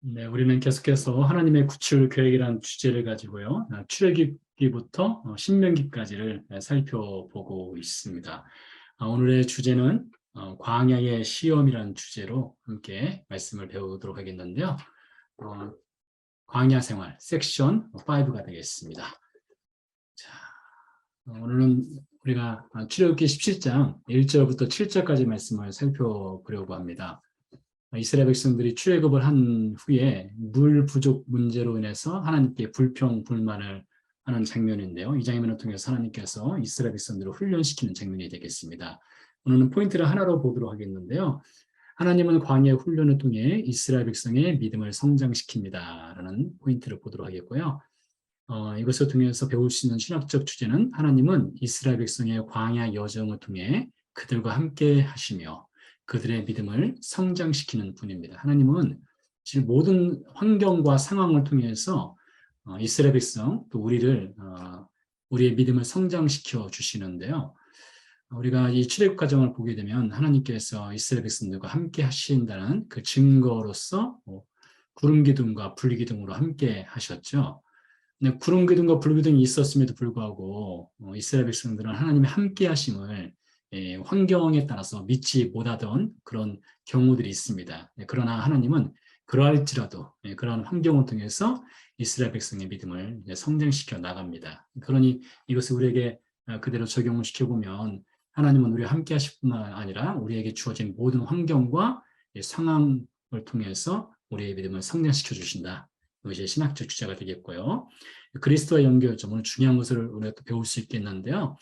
네, 우리는 계속해서 하나님의 구출 계획이라는 주제를 가지고요. 출애굽기부터 신명기까지를 살펴보고 있습니다. 오늘의 주제는 광야의 시험이라는 주제로 함께 말씀을 배우도록 하겠는데요. 광야 생활 섹션 5가 되겠습니다. 자, 오늘은 우리가 출애굽기 17장 1절부터 7절까지 말씀을 살펴보려고 합니다. 이스라엘 백성들이 출애굽을 한 후에 물 부족 문제로 인해서 하나님께 불평, 불만을 하는 장면인데요. 이 장면을 통해서 하나님께서 이스라엘 백성들을 훈련시키는 장면이 되겠습니다. 오늘은 포인트를 하나로 보도록 하겠는데요. 하나님은 광야의 훈련을 통해 이스라엘 백성의 믿음을 성장시킵니다. 라는 포인트를 보도록 하겠고요. 이것을 통해서 배울 수 있는 신학적 주제는 하나님은 이스라엘 백성의 광야 여정을 통해 그들과 함께 하시며 그들의 믿음을 성장시키는 분입니다. 하나님은 모든 환경과 상황을 통해서 이스라엘 백성 또 우리의 믿음을 성장시켜 주시는데요. 우리가 이 출애굽 과정을 보게 되면 하나님께서 이스라엘 백성들과 함께 하신다는 그 증거로서 구름 기둥과 불 기둥으로 함께 하셨죠. 근데 구름 기둥과 불 기둥이 있었음에도 불구하고 이스라엘 백성들은 하나님의 함께 하심을 환경에 따라서 믿지 못하던 그런 경우들이 있습니다. 그러나 하나님은 그러할지라도 그러한 환경을 통해서 이스라엘 백성의 믿음을 성장시켜 나갑니다. 그러니 이것을 우리에게 그대로 적용을 시켜보면 하나님은 우리와 함께 하실 뿐만 아니라 우리에게 주어진 모든 환경과 상황을 통해서 우리의 믿음을 성장시켜 주신다. 이것이 신학적 주제가 되겠고요. 그리스도와 연결점은 중요한 것을 우리가 또 배울 수 있겠는데요.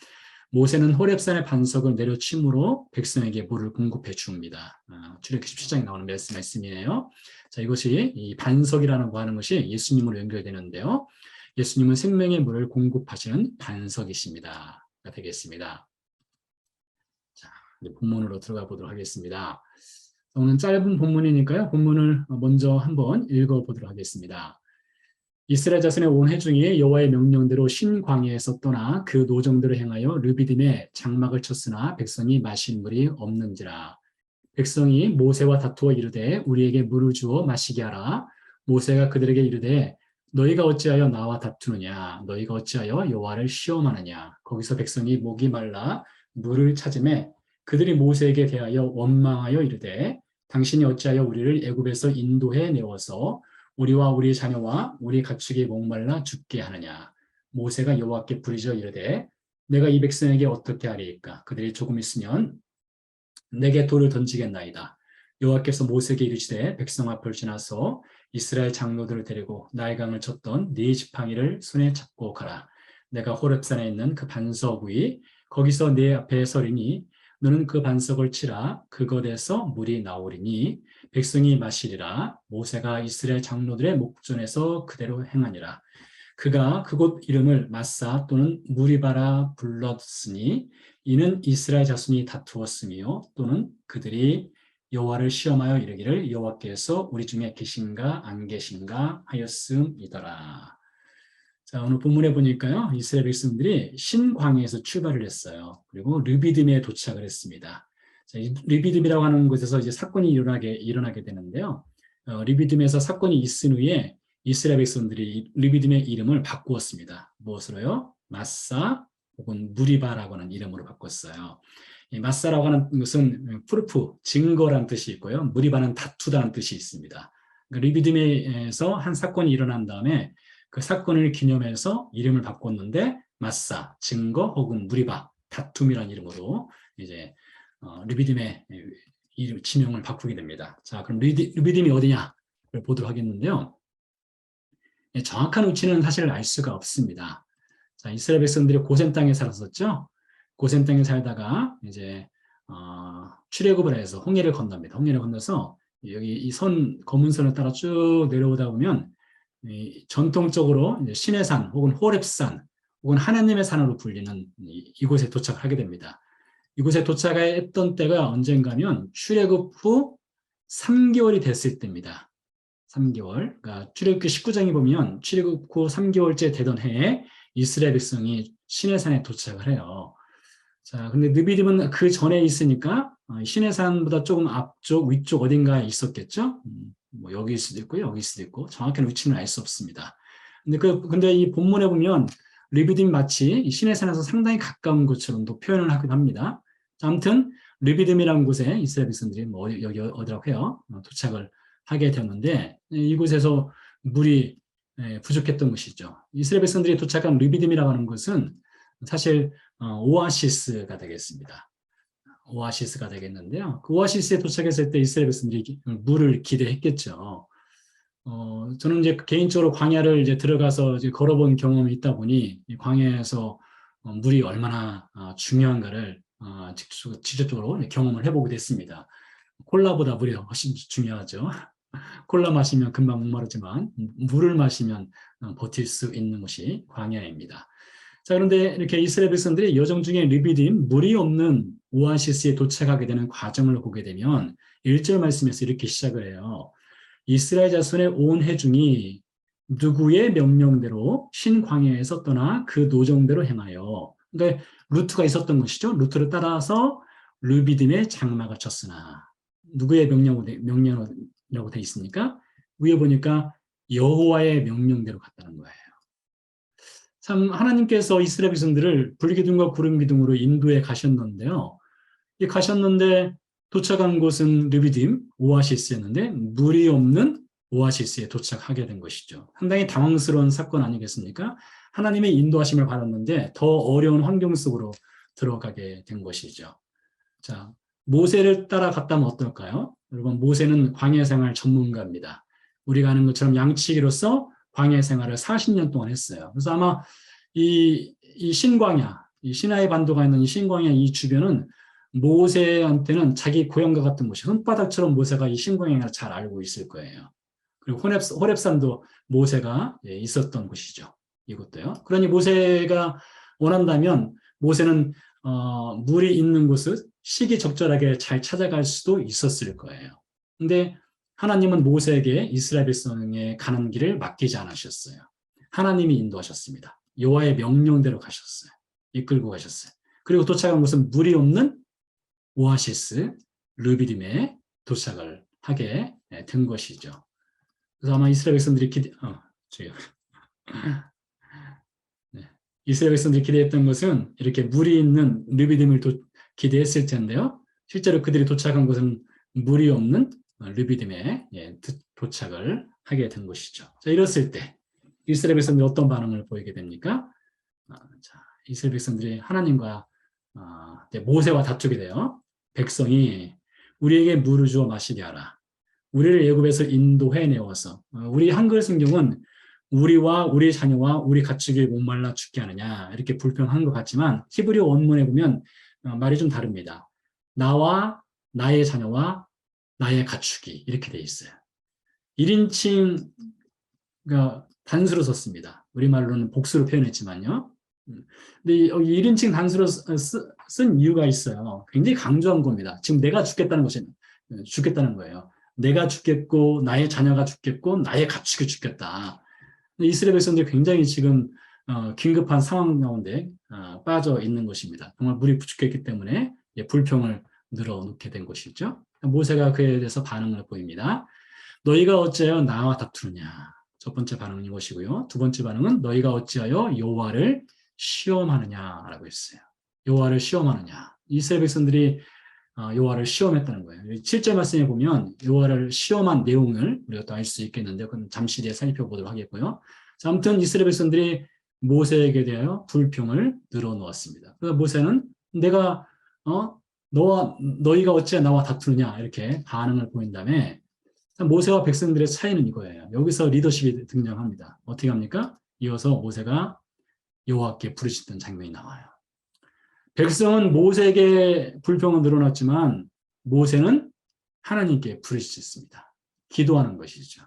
모세는 호렙산의 반석을 내려침으로 백성에게 물을 공급해 줍니다. 출애굽기 17장에 나오는 말씀이에요. 자, 이것이 이 반석이라는 거 하는 것이 예수님으로 연결되는데요. 예수님은 생명의 물을 공급하시는 반석이십니다. 되겠습니다. 자, 이제 본문으로 들어가 보도록 하겠습니다. 오늘 짧은 본문이니까요. 본문을 먼저 한번 읽어보도록 하겠습니다. 이스라엘 자손의 온 회중이 여호와의 명령대로 신광야에서 떠나 그 노정대로 행하여 르비딤에 장막을 쳤으나 백성이 마실 물이 없는지라. 백성이 모세와 다투어 이르되 우리에게 물을 주어 마시게 하라. 모세가 그들에게 이르되 너희가 어찌하여 나와 다투느냐. 너희가 어찌하여 여호와를 시험하느냐. 거기서 백성이 목이 말라 물을 찾으매 그들이 모세에게 대하여 원망하여 이르되 당신이 어찌하여 우리를 애굽에서 인도해 내어서 우리와 우리 자녀와 우리 가축이 목말라 죽게 하느냐. 모세가 여호와께 부르짖어 이르되 내가 이 백성에게 어떻게 하리이까. 그들이 조금 있으면 내게 돌을 던지겠나이다. 여호와께서 모세에게 이르시되 백성 앞을 지나서 이스라엘 장로들을 데리고 나일강을 쳤던 네 지팡이를 손에 잡고 가라. 내가 호렙산에 있는 그 반석 위 거기서 네 앞에 서리니 너는 그 반석을 치라. 그것에서 물이 나오리니 백성이 마시리라. 모세가 이스라엘 장로들의 목전에서 그대로 행하니라. 그가 그곳 이름을 마사 또는 무리바라 불렀으니 이는 이스라엘 자손이 다투었으며 또는 그들이 여호와를 시험하여 이르기를 여호와께서 우리 중에 계신가 안 계신가 하였음이더라. 자, 오늘 본문에 보니까요, 이스라엘 백성들이 신광야에서 출발을 했어요. 그리고 르비딤에 도착을 했습니다. 자, 이 르비딤이라고 하는 곳에서 이제 사건이 일어나게 되는데요. 르비딤에서 사건이 있은 후에 이스라엘 백성들이 르비딤의 이름을 바꾸었습니다. 무엇으로요? 마사 혹은 무리바라고 하는 이름으로 바꿨어요. 이 마사라고 하는 것은 프루프, 증거란 뜻이 있고요. 무리바는 다투다는 뜻이 있습니다. 그러니까 르비딤에서 한 사건이 일어난 다음에 그 사건을 기념해서 이름을 바꿨는데 마사, 증거 혹은 무리바, 다툼이라는 이름으로 이제 르비딤의 이름 지명을 바꾸게 됩니다. 자, 그럼 르비딤이 어디냐를 보도록 하겠는데요. 정확한 위치는 사실 알 수가 없습니다. 자, 이스라엘 백성들이 고센 땅에 살았었죠. 고센 땅에 살다가 이제 출애굽을 해서 홍해를 건넙니다. 홍해를 건너서 여기 이 검은 선을 따라 쭉 내려오다 보면 전통적으로 이제 신의 산 혹은 호렙산 혹은 하나님의 산으로 불리는 이곳에 도착하게 됩니다. 이곳에 도착했던 때가 언젠가면 출애굽 후 3개월이 됐을 때입니다. 3개월. 그러니까 출애굽기 19장에 보면 출애굽 후 3개월째 되던 해에 이스라엘 백성이 신의 산에 도착을 해요. 자, 근데 느비딤은 그 전에 있으니까 신의 산보다 조금 앞쪽, 위쪽 어딘가에 있었겠죠. 뭐 여기일 수도 있고 여기일 수도 있고 정확한 위치는 알 수 없습니다. 근데 이 본문에 보면 르비딤이 마치 시내 산에서 상당히 가까운 것처럼도 표현을 하기도 합니다. 아무튼 르비딤이라는 곳에 이스라엘 백성들이 뭐 여기 어디라고 해요? 도착을 하게 되었는데 이곳에서 물이 부족했던 것이죠. 이스라엘 백성들이 도착한 르비딤이라고 하는 것은 사실 오아시스가 되겠습니다. 오아시스가 되겠는데요. 그 오아시스에 도착했을 때 이스라엘 백성들이 물을 기대했겠죠. 저는 이제 개인적으로 광야를 이제 들어가서 이제 걸어본 경험이 있다 보니 이 광야에서 물이 얼마나 중요한가를 직접적으로 경험을 해보게 됐습니다. 콜라보다 물이 훨씬 중요하죠. 콜라 마시면 금방 목마르지만 물을 마시면 버틸 수 있는 곳이 광야입니다. 자, 그런데 이렇게 이스라엘 백성들이 여정 중에 르비딤, 물이 없는 오아시스에 도착하게 되는 과정을 보게 되면 1절 말씀에서 이렇게 시작을 해요. 이스라엘 자손의 온 회중이 누구의 명령대로 신광야에서 떠나 그 노정대로 행하여, 그러니까 루트가 있었던 것이죠. 루트를 따라서 르비딤에 장막을 쳤으나 누구의 명령이라고 돼 있습니까? 위에 보니까 여호와의 명령대로 갔다는 거예요. 참 하나님께서 이스라엘 백성들을 불기둥과 구름기둥으로 인도해 가셨는데요. 가셨는데 도착한 곳은 르비딤 오아시스였는데 물이 없는 오아시스에 도착하게 된 것이죠. 상당히 당황스러운 사건 아니겠습니까? 하나님의 인도하심을 받았는데 더 어려운 환경 속으로 들어가게 된 것이죠. 자, 모세를 따라갔다면 어떨까요? 여러분, 모세는 광야 생활 전문가입니다. 우리가 아는 것처럼 양치기로서 광야 생활을 40년 동안 했어요. 그래서 아마 이 신광야, 이 시나이 반도가 있는 이 신광야 이 주변은 모세한테는 자기 고향과 같은 곳이 손바닥처럼 모세가 이 신광야를 잘 알고 있을 거예요. 그리고 호렙산도 모세가 있었던 곳이죠. 이것도요. 그러니 모세가 원한다면 모세는 물이 있는 곳을 시기적절하게 잘 찾아갈 수도 있었을 거예요. 근데 하나님은 모세에게 이스라엘 백성의 가는 길을 맡기지 않으셨어요. 하나님이 인도하셨습니다. 여호와의 명령대로 가셨어요. 이끌고 가셨어요. 그리고 도착한 곳은 물이 없는 오아시스 르비딤에 도착을 하게 된 것이죠. 그래서 아마 이스라엘 백성들이 이스라엘 백성들이 기대했던 것은 이렇게 물이 있는 르비딤을 기대했을 텐데요. 실제로 그들이 도착한 곳은 물이 없는 르비딤에 도착을 하게 된 것이죠. 자, 이랬을 때 이스라엘 백성들이 어떤 반응을 보이게 됩니까? 자, 이스라엘 백성들이 하나님과 모세와 다투게 돼요. 백성이 우리에게 물을 주어 마시게 하라. 우리를 애굽에서 인도해 내어서 우리 한글 성경은 우리와 우리 자녀와 우리 가축이 목말라 죽게 하느냐 이렇게 불평한 것 같지만 히브리어 원문에 보면 말이 좀 다릅니다. 나와 나의 자녀와 나의 가축이 이렇게 돼 있어요. 1인칭 단수로 썼습니다. 우리말로는 복수로 표현했지만요. 근데 여기 1인칭 단수로 쓴 이유가 있어요. 굉장히 강조한 겁니다. 지금 내가 죽겠다는 거예요. 내가 죽겠고 나의 자녀가 죽겠고 나의 가축이 죽겠다. 이스라엘 백성들이 굉장히 지금 긴급한 상황 가운데 빠져 있는 것입니다. 정말 물이 부족했기 때문에 불평을 늘어놓게 된 것이죠. 모세가 그에 대해서 반응을 보입니다. 너희가 어찌하여 나와 다투느냐. 첫 번째 반응은 이것이고요. 두 번째 반응은 너희가 어찌하여 여호와를 시험하느냐라고 했어요. 여호와를 시험하느냐. 이스라엘 백성들이 여호와를 시험했다는 거예요. 7절 말씀에 보면 여호와를 시험한 내용을 우리가 또 알 수 있겠는데 그건 잠시 뒤에 살펴보도록 하겠고요. 자, 아무튼 이스라엘 백성들이 모세에게 대하여 불평을 늘어놓았습니다. 그래서 모세는 내가 너희가 어찌 나와 다투느냐 이렇게 반응을 보인 다음에 모세와 백성들의 차이는 이거예요. 여기서 리더십이 등장합니다. 어떻게 합니까? 이어서 모세가 여호와께 부르짖던 장면이 나와요. 백성은 모세에게 불평은 늘어났지만 모세는 하나님께 부르짖습니다. 기도하는 것이죠.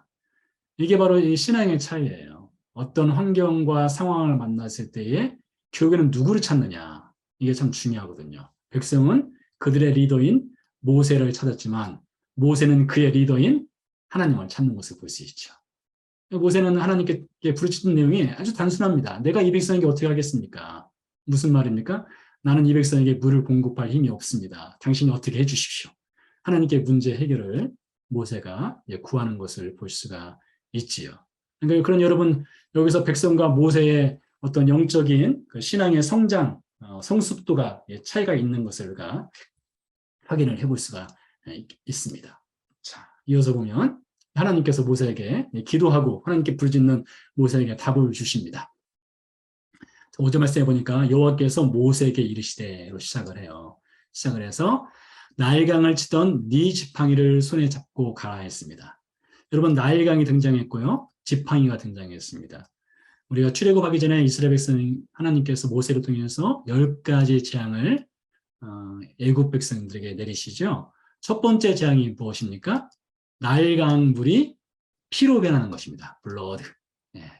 이게 바로 이 신앙의 차이예요. 어떤 환경과 상황을 만났을 때에 교회는 누구를 찾느냐. 이게 참 중요하거든요. 백성은 그들의 리더인 모세를 찾았지만 모세는 그의 리더인 하나님을 찾는 것을 볼 수 있죠. 모세는 하나님께 부르짖는 내용이 아주 단순합니다. 내가 이 백성에게 어떻게 하겠습니까? 무슨 말입니까? 나는 이 백성에게 물을 공급할 힘이 없습니다. 당신이 어떻게 해주십시오. 하나님께 문제 해결을 모세가 구하는 것을 볼 수가 있지요. 그러니까 그런 여러분 여기서 백성과 모세의 어떤 영적인 그 신앙의 성장, 성숙도가 차이가 있는 것을 우리가 확인을 해볼 수가 있습니다. 자, 이어서 보면 하나님께서 모세에게 기도하고 하나님께 부르짖는 모세에게 답을 주십니다. 5절 말씀에 보니까 여호와께서 모세에게 이르시되로 시작을 해요. 시작을 해서 나일강을 치던 네 지팡이를 손에 잡고 가라 했습니다. 여러분 나일강이 등장했고요. 지팡이가 등장했습니다. 우리가 출애굽하기 전에 이스라엘 백성 하나님께서 모세를 통해서 10가지 재앙을 애굽 백성들에게 내리시죠. 첫 번째 재앙이 무엇입니까? 나일강 물이 피로 변하는 것입니다. 블러드.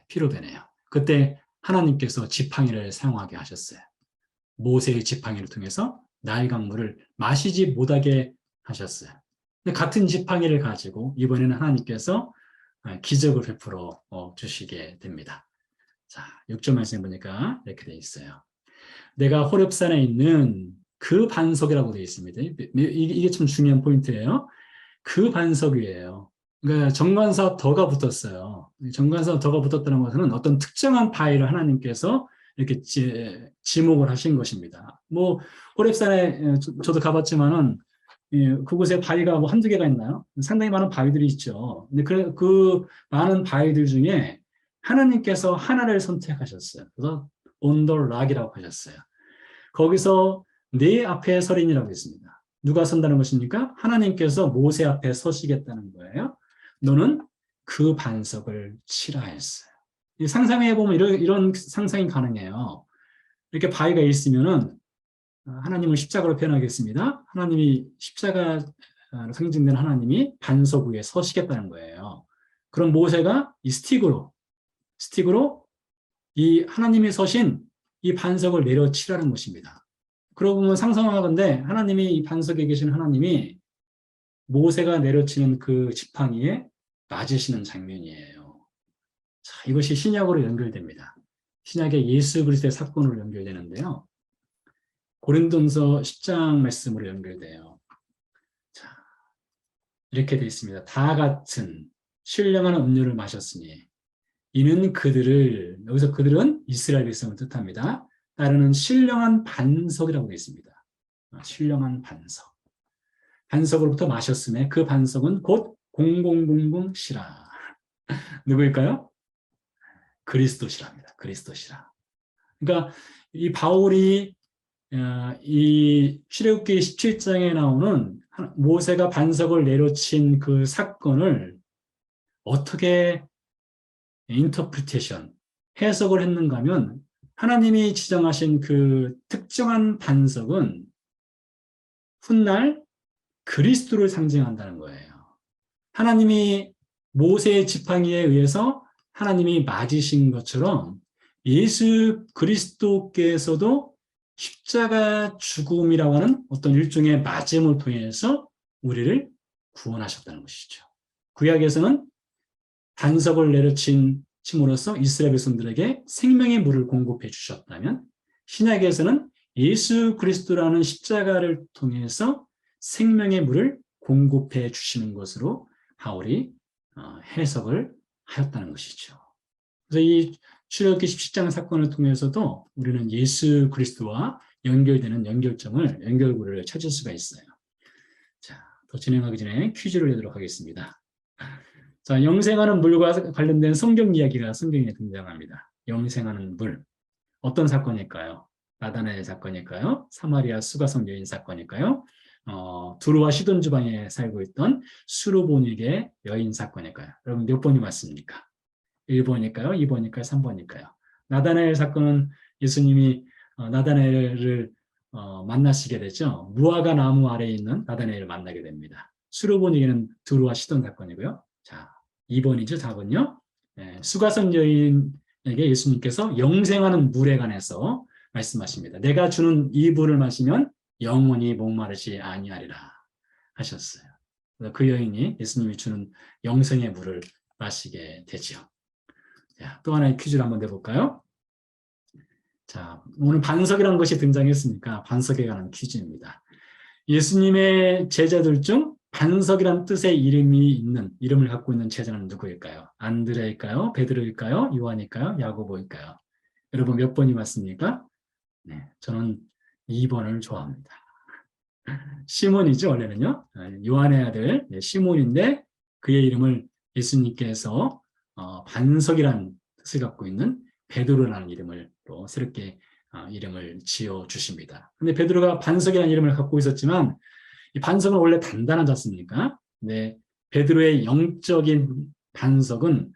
피로 변해요. 그때 하나님께서 지팡이를 사용하게 하셨어요. 모세의 지팡이를 통해서 나일강 물을 마시지 못하게 하셨어요. 근데 같은 지팡이를 가지고 이번에는 하나님께서 기적을 베풀어 주시게 됩니다. 자, 6절 말씀 보니까 이렇게 되어 있어요. 내가 호렙산에 있는 그 반석이라고 되어 있습니다. 이게 참 중요한 포인트예요. 그 반석이에요. 그러니까 정관사 더가 붙었어요. 정관사 더가 붙었다는 것은 어떤 특정한 바위를 하나님께서 이렇게 지목을 하신 것입니다. 뭐 호렙산에 저도 가봤지만은 그곳에 바위가 뭐 한두 개가 있나요? 상당히 많은 바위들이 있죠. 근데 그 많은 바위들 중에 하나님께서 하나를 선택하셨어요. 그래서 온돌락이라고 하셨어요. 거기서 네 앞에 서린이라고 했습니다. 누가 선다는 것입니까? 하나님께서 모세 앞에 서시겠다는 거예요. 너는 그 반석을 치라 했어요. 상상해 보면 이런 상상이 가능해요. 이렇게 바위가 있으면은 하나님을 십자가로 표현하겠습니다. 하나님이 십자가 상징된 하나님이 반석 위에 서시겠다는 거예요. 그럼 모세가 이 스틱으로 이 하나님이 서신 이 반석을 내려치라는 것입니다. 그러고 보면 상상하건대 하나님이 이 반석에 계신 하나님이 모세가 내려치는 그 지팡이에 맞으시는 장면이에요. 자, 이것이 신약으로 연결됩니다. 신약의 예수 그리스도의 사건으로 연결되는데요. 고린도전서 10장 말씀으로 연결돼요. 자, 이렇게 되어 있습니다. 다 같은 신령한 음료를 마셨으니 이는 그들을, 여기서 그들은 이스라엘 백성을 뜻합니다. 따르는 신령한 반석이라고 되어 있습니다. 신령한 반석. 반석으로부터 마셨음에 그 반석은 곧 0000시라. 누구일까요? 그리스도시랍니다. 그리스도시라. 그러니까 이 바울이 이 출애굽기 17장에 나오는 모세가 반석을 내려친 그 사건을 어떻게 인터프리테이션, 해석을 했는가 하면 하나님이 지정하신 그 특정한 반석은 훗날 그리스도를 상징한다는 거예요. 하나님이 모세의 지팡이에 의해서 하나님이 맞으신 것처럼 예수 그리스도께서도 십자가 죽음이라고 하는 어떤 일종의 맞음을 통해서 우리를 구원하셨다는 것이죠. 구약에서는 반석을 내려침으로써 이스라엘 백성들에게 생명의 물을 공급해 주셨다면 신약에서는 예수 그리스도라는 십자가를 통해서 생명의 물을 공급해 주시는 것으로 바울이 해석을 하였다는 것이죠. 그래서 이 출애굽기 17장 사건을 통해서도 우리는 예수 그리스도와 연결되는 연결고리를 찾을 수가 있어요. 자, 더 진행하기 전에 퀴즈를 내도록 하겠습니다. 자, 영생하는 물과 관련된 성경 이야기가 성경에 등장합니다. 영생하는 물. 어떤 사건일까요? 나다나엘 사건일까요? 사마리아 수가성 여인 사건일까요? 두루와 시돈 지방에 살고 있던 수르보닉의 여인 사건일까요? 여러분 몇 번이 맞습니까? 1번일까요? 2번일까요? 3번일까요? 나다나엘 사건은 예수님이 나다나엘을 만나시게 되죠. 무화과 나무 아래에 있는 나다나엘을 만나게 됩니다. 수르보닉에는 두루와 시돈 사건이고요. 자, 2번이죠. 4번요. 수가성 여인에게 예수님께서 영생하는 물에 관해서 말씀하십니다. 내가 주는 이 물을 마시면 영원히 목마르지 아니하리라 하셨어요. 그 여인이 예수님이 주는 영생의 물을 마시게 되죠. 자, 또 하나의 퀴즈를 한번 내볼까요? 자, 오늘 반석이라는 것이 등장했으니까 반석에 관한 퀴즈입니다. 예수님의 제자들 중 반석이란 뜻의 이름을 갖고 있는 제자는 누구일까요? 안드레일까요? 베드로일까요? 요한일까요? 야고보일까요? 여러분 몇 번이 맞습니까? 네, 저는 2번을 좋아합니다. 시몬이죠, 원래는요. 요한의 아들 시몬인데 그의 이름을 예수님께서 반석이라는 뜻을 갖고 있는 베드로라는 이름을 또 새롭게 이름을 지어 주십니다. 근데 베드로가 반석이라는 이름을 갖고 있었지만 이 반석은 원래 단단하지 않습니까? 근데 베드로의 영적인 반석은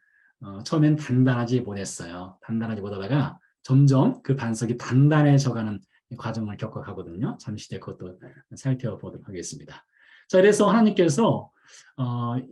처음엔 단단하지 못했어요. 단단하지 못하다가 점점 그 반석이 단단해져가는 과정을 겪어가거든요. 잠시 뒤에 그것도 살펴보도록 하겠습니다. 자, 그래서 하나님께서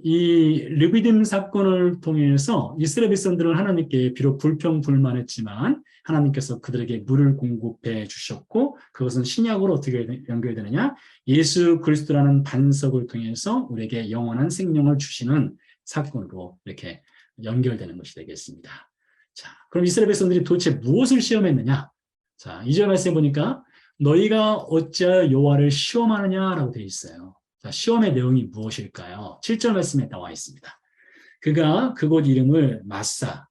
이 르비딤 사건을 통해서 이스라엘 백성들은 하나님께 비록 불평불만했지만 하나님께서 그들에게 물을 공급해 주셨고 그것은 신약으로 어떻게 연결되느냐? 예수 그리스도라는 반석을 통해서 우리에게 영원한 생명을 주시는 사건으로 이렇게 연결되는 것이 되겠습니다. 자, 그럼 이스라엘 백성들이 도대체 무엇을 시험했느냐? 자, 2절 말씀해 보니까 너희가 어찌하여 여호와를 시험하느냐라고 되어 있어요. 자, 시험의 내용이 무엇일까요? 7절 말씀에 나와 있습니다. 그가 그곳 이름을 마사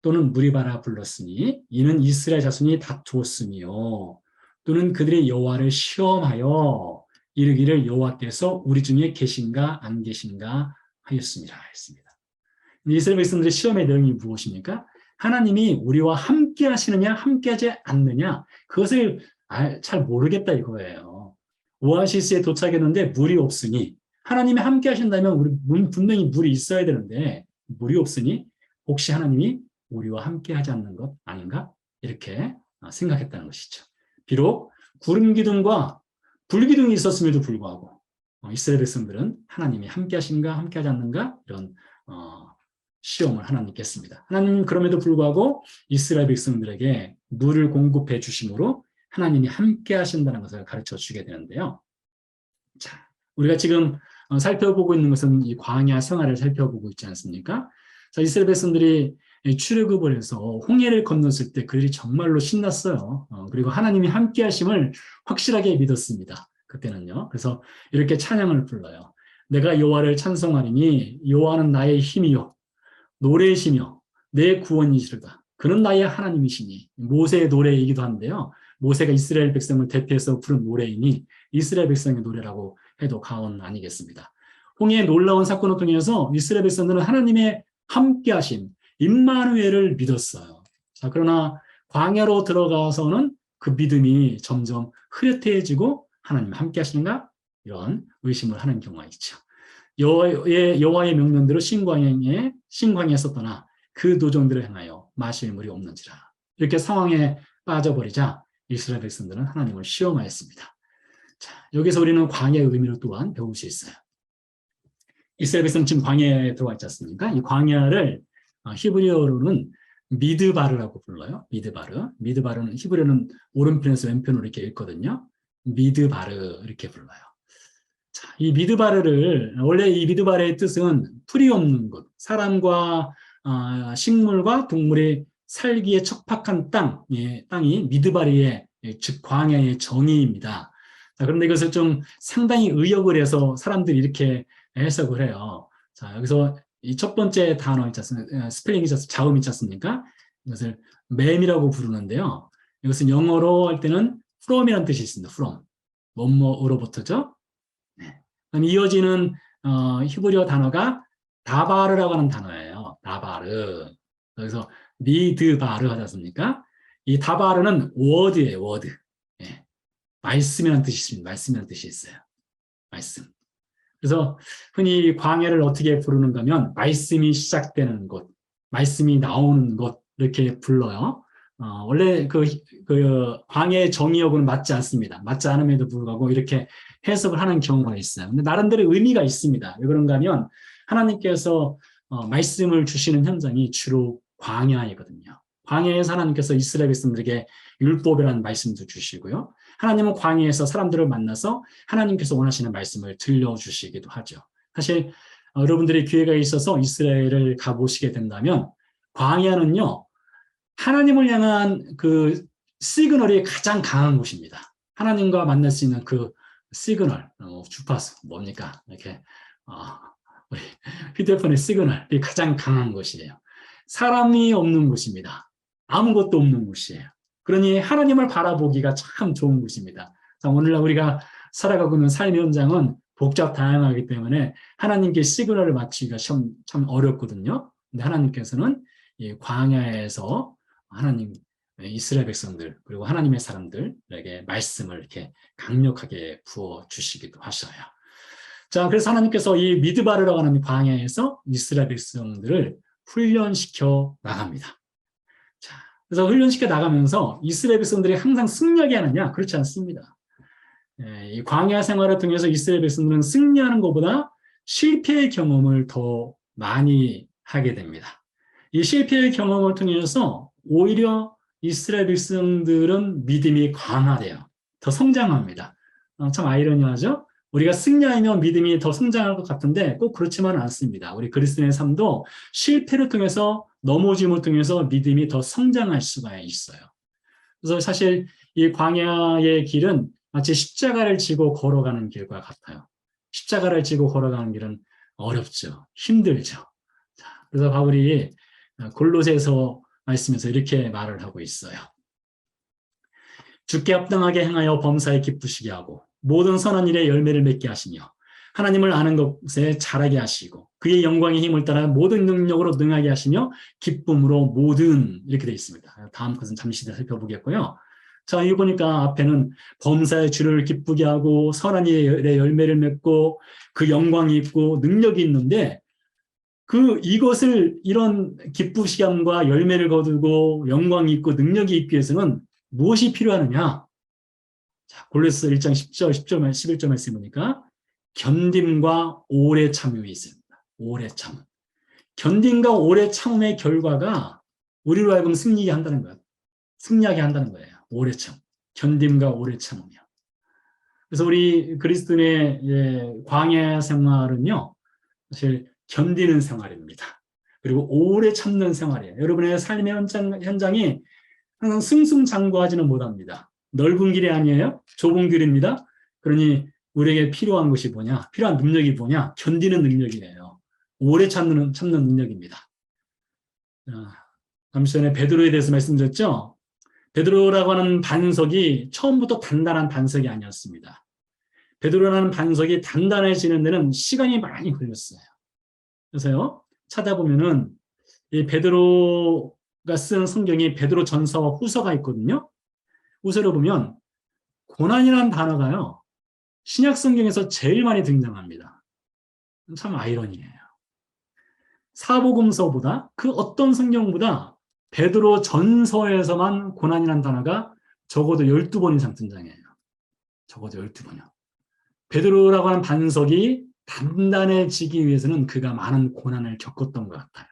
또는 무리바라 불렀으니 이는 이스라엘 자손이 다투었으며 또는 그들이 여호와를 시험하여 이르기를 여호와께서 우리 중에 계신가 안 계신가 하였습니다. 했습니다. 이스라엘 백성들의 시험의 내용이 무엇입니까? 하나님이 우리와 함께 하시느냐 함께하지 않느냐 그것을 잘 모르겠다 이거예요. 오아시스에 도착했는데 물이 없으니 하나님이 함께 하신다면 우리 분명히 물이 있어야 되는데 물이 없으니 혹시 하나님이 우리와 함께 하지 않는 것 아닌가? 이렇게 생각했다는 것이죠. 비록 구름 기둥과 불 기둥이 있었음에도 불구하고 이스라엘 백성들은 하나님이 함께 하신가 함께 하지 않는가 이런 시험을 하나님께 했습니다. 하나님은 그럼에도 불구하고 이스라엘 백성들에게 물을 공급해 주심으로 하나님이 함께 하신다는 것을 가르쳐 주게 되는데요. 자, 우리가 지금 살펴보고 있는 것은 이 광야 생활을 살펴보고 있지 않습니까? 자, 이스라엘 백성들이 출애굽을 해서 홍해를 건넜을 때 그들이 정말로 신났어요. 그리고 하나님이 함께 하심을 확실하게 믿었습니다. 그때는요. 그래서 이렇게 찬양을 불러요. 내가 여호와를 찬송하리니 여호와는 나의 힘이요 노래이시며 내 구원이시로다. 그는 나의 하나님이시니 모세의 노래이기도 한데요. 모세가 이스라엘 백성을 대표해서 부른 노래이니 이스라엘 백성의 노래라고 해도 과언 아니겠습니다. 홍해의 놀라운 사건을 통해서 이스라엘 백성들은 하나님의 함께하심 임마누엘을 믿었어요. 자, 그러나 광야로 들어가서는 그 믿음이 점점 흐릿해지고 하나님 함께하시는가? 이런 의심을 하는 경우가 있죠. 여호와의 명령대로 신광야에 섰더나 그 도종들을 행하여 마실 물이 없는지라. 이렇게 상황에 빠져버리자 이스라엘 백성들은 하나님을 시험하였습니다. 자, 여기서 우리는 광야의 의미를 또한 배울 수 있어요. 이스라엘 백성은 지금 광야에 들어와 있지 않습니까? 이 광야를 히브리어로는 미드바르라고 불러요. 미드바르는 히브리어는 오른편에서 왼편으로 이렇게 읽거든요. 미드바르 이렇게 불러요. 자, 이 미드바르를 원래 이 미드바르의 뜻은 풀이 없는 곳, 사람과 식물과 동물이 살기에 척박한 땅이 미드바르의 즉 광야의 정의입니다. 자, 그런데 이것을 좀 상당히 의역을 해서 사람들이 이렇게 해석을 해요. 자, 여기서 이 첫 번째 단어 있지 않습니까? 스펠링이 자음이 있지 않습니까? 이것을 맴이라고 부르는데요. 이것은 영어로 할 때는 from이라는 뜻이 있습니다. from. 뭐뭐로부터죠. 네. 그럼 이어지는 히브리어 단어가 다바르라고 하는 단어예요. 다바르. 그래서 미드바르 하지 않습니까? 이 다바르는 word예요. word. 네. 말씀이라는 뜻이 있습니다. 말씀이라는 뜻이 있어요. 말씀. 그래서 흔히 광야를 어떻게 부르는가 하면 말씀이 시작되는 곳, 말씀이 나오는 곳 이렇게 불러요. 원래 그 광야의 정의역은 맞지 않습니다. 맞지 않음에도 불구하고 이렇게 해석을 하는 경우가 있어요. 근데 나름대로 의미가 있습니다. 왜 그런가 하면 하나님께서 말씀을 주시는 현장이 주로 광야이거든요. 광야에서 하나님께서 이스라엘 백성들에게 율법이라는 말씀도 주시고요. 하나님은 광야에서 사람들을 만나서 하나님께서 원하시는 말씀을 들려주시기도 하죠. 사실 여러분들이 기회가 있어서 이스라엘을 가보시게 된다면 광야는요. 하나님을 향한 그 시그널이 가장 강한 곳입니다. 하나님과 만날 수 있는 그 시그널, 주파수 뭡니까? 이렇게 우리 휴대폰의 시그널이 가장 강한 곳이에요. 사람이 없는 곳입니다. 아무것도 없는 곳이에요. 그러니 하나님을 바라보기가 참 좋은 곳입니다. 오늘날 우리가 살아가고 있는 삶의 현장은 복잡 다양하기 때문에 하나님께 시그널을 맞추기가 참 어렵거든요. 근데 하나님께서는 이 광야에서 하나님 이스라엘 백성들 그리고 하나님의 사람들에게 말씀을 이렇게 강력하게 부어 주시기도 하셔요. 자, 그래서 하나님께서 이 미드바르라고 하는 광야에서 이스라엘 백성들을 훈련시켜 나갑니다. 자, 그래서 훈련시켜 나가면서 이스라엘 백성들이 항상 승리하게 하느냐? 그렇지 않습니다. 이 광야 생활을 통해서 이스라엘 백성들은 승리하는 것보다 실패의 경험을 더 많이 하게 됩니다. 이 실패의 경험을 통해서 오히려 이스라엘 백성들은 믿음이 강화돼요. 더 성장합니다. 참 아이러니하죠? 우리가 승리하면 믿음이 더 성장할 것 같은데 꼭 그렇지만은 않습니다. 우리 그리스도인의 삶도 실패를 통해서 넘어짐을 통해서 믿음이 더 성장할 수가 있어요. 그래서 사실 이 광야의 길은 마치 십자가를 지고 걸어가는 길과 같아요. 십자가를 지고 걸어가는 길은 어렵죠. 힘들죠. 그래서 바울이 골로새서 말씀에서 이렇게 말을 하고 있어요. 주께 합당하게 행하여 범사에 기쁘시게 하고 모든 선한 일에 열매를 맺게 하시며 하나님을 아는 것에 자라게 하시고 그의 영광의 힘을 따라 모든 능력으로 능하게 하시며 기쁨으로 모든 이렇게 되어 있습니다. 다음 것은 잠시 살펴보겠고요. 자, 이거 보니까 앞에는 범사의 주를 기쁘게 하고 선한 일에 열매를 맺고 그 영광이 있고 능력이 있는데 이것을 이런 기쁘시게 함과 열매를 거두고 영광이 있고 능력이 있기 위해서는 무엇이 필요하느냐? 자, 골로새 1장 10절, 10절, 11절 말씀 보니까 견딤과 오래 참음이 있습니다. 오래 참음. 견딤과 오래 참음의 결과가 우리로 하여금 승리하게 한다는 거예요. 승리하게 한다는 거예요. 오래 참. 견딤과 오래 참음이요. 그래서 우리 그리스도인의 광야 생활은요, 사실 견디는 생활입니다. 그리고 오래 참는 생활이에요. 여러분의 삶의 현장이 항상 승승장구하지는 못합니다. 넓은 길이 아니에요. 좁은 길입니다. 그러니 우리에게 필요한 것이 뭐냐? 필요한 능력이 뭐냐? 견디는 능력이에요. 오래 참는 능력입니다. 잠시 전에 베드로에 대해서 말씀드렸죠? 베드로라고 하는 반석이 처음부터 단단한 반석이 아니었습니다. 베드로라는 반석이 단단해지는 데는 시간이 많이 걸렸어요. 그래서요, 찾아보면은 이 베드로가 쓴 성경이 베드로 전서와 후서가 있거든요. 후서를 보면 고난이라는 단어가요, 신약 성경에서 제일 많이 등장합니다. 참 아이러니해요. 사복음서보다 그 어떤 성경보다 베드로 전서에서만 고난이라는 단어가 적어도 12번 이상 등장해요. 적어도 12번이요. 베드로라고 하는 반석이 단단해지기 위해서는 그가 많은 고난을 겪었던 것 같아요.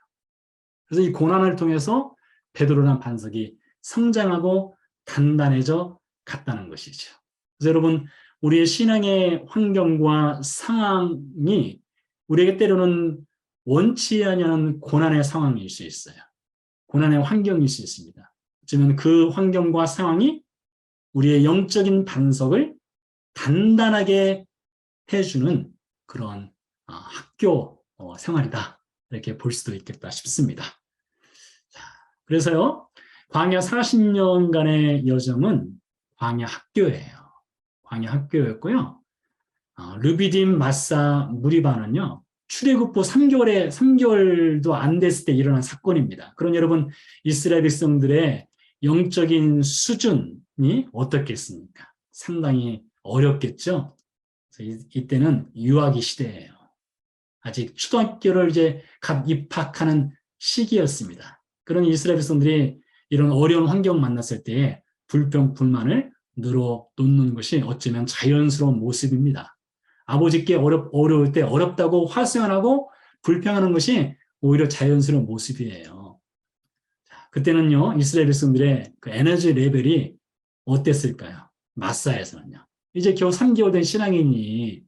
그래서 이 고난을 통해서 베드로라는 반석이 성장하고 단단해져 갔다는 것이죠. 그래서 여러분, 우리의 신앙의 환경과 상황이 우리에게 때로는 원치 않는 고난의 상황일 수 있어요. 고난의 환경일 수 있습니다. 어쩌면 그 환경과 상황이 우리의 영적인 반석을 단단하게 해주는 그런 학교 생활이다. 이렇게 볼 수도 있겠다 싶습니다. 그래서요, 광야 40년간의 여정은 광야 학교예요. 광야 학교였고요. 르비딤, 마사, 무리바는요, 출애굽 후 3개월도 안 됐을 때 일어난 사건입니다. 그럼 여러분, 이스라엘 백성들의 영적인 수준이 어떻겠습니까? 상당히 어렵겠죠? 이때는 유아기 시대예요. 아직 초등학교를 이제 갓 입학하는 시기였습니다. 그런 이스라엘 백성들이 이런 어려운 환경 만났을 때에 불평, 불만을 늘어놓는 것이 어쩌면 자연스러운 모습입니다. 아버지께 어려울 때 어렵다고 화승하고 불평하는 것이 오히려 자연스러운 모습이에요. 그때는요, 이스라엘 백성들의 그 에너지 레벨이 어땠을까요? 마사에서는요. 이제 겨우 3개월 된 신앙인이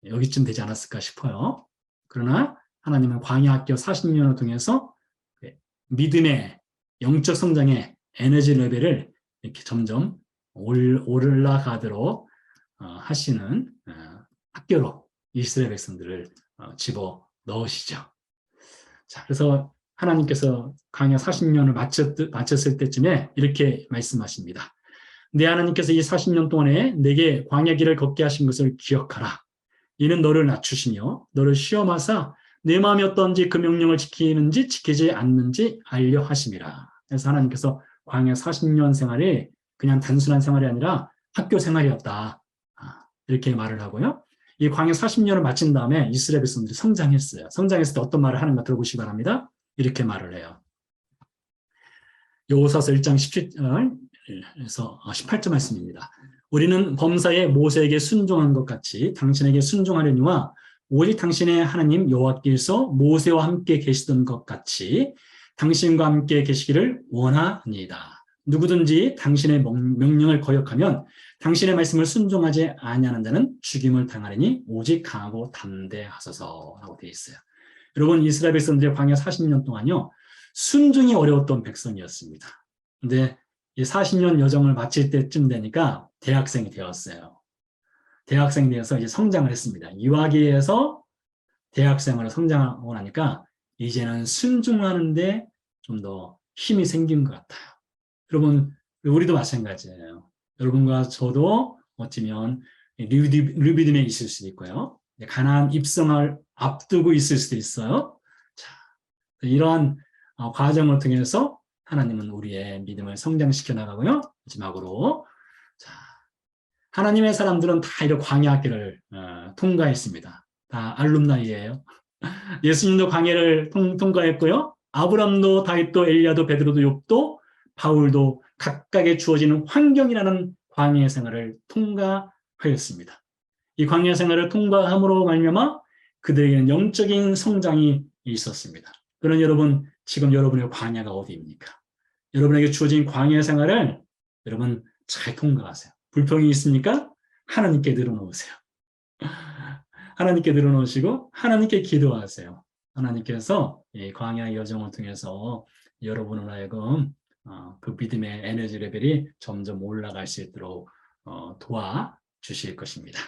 여기쯤 되지 않았을까 싶어요. 그러나 하나님은 광야 학교 40년을 통해서 믿음의 영적 성장의 에너지 레벨을 이렇게 점점 올라가도록 하시는 학교로 이스라엘 백성들을 집어 넣으시죠. 자, 그래서 하나님께서 광야 40년을 마쳤을 때쯤에 이렇게 말씀하십니다. 내 하나님께서 이 40년 동안에 내게 광야 길을 걷게 하신 것을 기억하라. 이는 너를 낮추시며 너를 시험하사 내 마음이 어떤지 그 명령을 지키는지 지키지 않는지 알려 하심이라. 그래서 하나님께서 광야 40년 생활이 그냥 단순한 생활이 아니라 학교 생활이었다. 이렇게 말을 하고요. 이 광야 40년을 마친 다음에 이스라엘 백성들이 성장했어요. 성장했을 때 어떤 말을 하는가 들어보시기 바랍니다. 이렇게 말을 해요. 여호수아서 1장 17절에서 18절 말씀입니다. 우리는 범사에 모세에게 순종한 것 같이 당신에게 순종하려니와 오직 당신의 하나님 여호와께서 모세와 함께 계시던 것 같이 당신과 함께 계시기를 원하니이다. 누구든지 당신의 명령을 거역하면 당신의 말씀을 순종하지 아니하는 자는 죽임을 당하리니 오직 강하고 담대하소서라고 되어 있어요. 여러분, 이스라엘 백성들의 광야 40년 동안요, 순종이 어려웠던 백성이었습니다. 근데 이 40년 여정을 마칠 때쯤 되니까 대학생이 되었어요. 대학생이 되어서 이제 성장을 했습니다. 유아기에서 대학생으로 성장하고 나니까 이제는 순종하는데 좀 더 힘이 생긴 것 같아요. 여러분, 우리도 마찬가지예요. 여러분과 저도 어쩌면 르비딤에 있을 수도 있고요. 가나안 입성을 앞두고 있을 수도 있어요. 자, 이러한 과정을 통해서 하나님은 우리의 믿음을 성장시켜 나가고요. 마지막으로, 자, 하나님의 사람들은 다 이런 광야길을 통과했습니다. 다 알룸나이예요. 예수님도 광야를 통과했고요. 아브람도, 다윗도, 엘리야도, 베드로도, 욥도, 바울도 각각의 주어지는 환경이라는 광야 생활을 통과하였습니다. 이 광야 생활을 통과함으로 말미암아 그들에게는 영적인 성장이 있었습니다. 그런 여러분, 지금 여러분의 광야가 어디입니까? 여러분에게 주어진 광야 생활을 여러분 잘 통과하세요. 불평이 있습니까? 하나님께 늘어놓으세요. 하나님께 늘어놓으시고 하나님께 기도하세요. 하나님께서 이 광야의 여정을 통해서 여러분을 하여금 그 믿음의 에너지 레벨이 점점 올라갈 수 있도록 도와주실 것입니다.